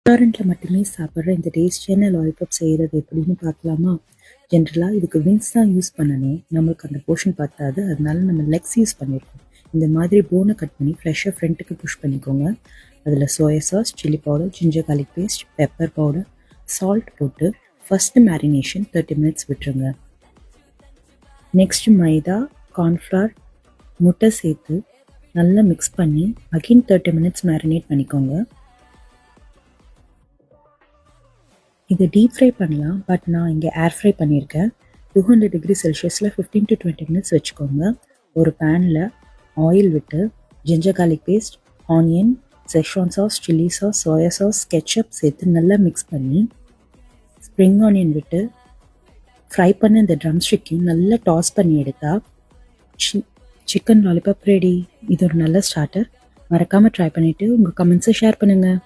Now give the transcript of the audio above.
ரெஸ்டாரண்ட்டில் மட்டுமே சாப்பிட்ற இந்த டேஸ்டியான லாலிபாப் செய்கிறது எப்படின்னு பார்க்கலாமா? ஜென்ரலாக இதுக்கு விங்ஸ் தான் யூஸ் பண்ணணும். நம்மளுக்கு அந்த போர்ஷன் பத்தாது. அதனால நம்ம லெக்ஸ் யூஸ் பண்ணியிருக்கோம். இந்த மாதிரி போனை கட் பண்ணி ஃப்ரெஷ்ஷாக ஃப்ரண்ட்டுக்கு புஷ் பண்ணிக்கோங்க. அதில் soya sauce, chilli powder, ginger garlic paste, pepper powder, salt போட்டு ஃபஸ்ட்டு மேரினேஷன் 30 மினிட்ஸ் விட்டுருங்க. நெக்ஸ்ட்டு மைதா, கார்ன்ஃப்ளவர், முட்டை சேர்த்து நல்லா மிக்ஸ் பண்ணி அகைன் 30 மினிட்ஸ் மேரினேட் பண்ணிக்கோங்க. இதை டீப் ஃப்ரை பண்ணலாம், பட் நான் இங்கே ஏர் ஃப்ரை பண்ணியிருக்கேன். 200 டிகிரி செல்சியஸில் 15 to 20 மினிட்ஸ் வச்சுக்கோங்க. ஒரு பேனில் ஆயில் விட்டு ginger garlic paste, onion, schezwan sauce, chilli sauce, soya sauce, ketchup சேர்த்து நல்லா மிக்ஸ் பண்ணி ஸ்ப்ரிங் ஆனியன் விட்டு ஃப்ரை பண்ண இந்த ட்ரம் ஸ்டிக்கையும் நல்லா டாஸ் பண்ணி எடுத்தால் சிக்கன் லாலிபாப் ரெடி. இது ஒரு நல்ல ஸ்டார்டர். மறக்காமல் ட்ரை பண்ணிவிட்டு உங்கள் கமெண்ட்ஸை ஷேர் பண்ணுங்கள்.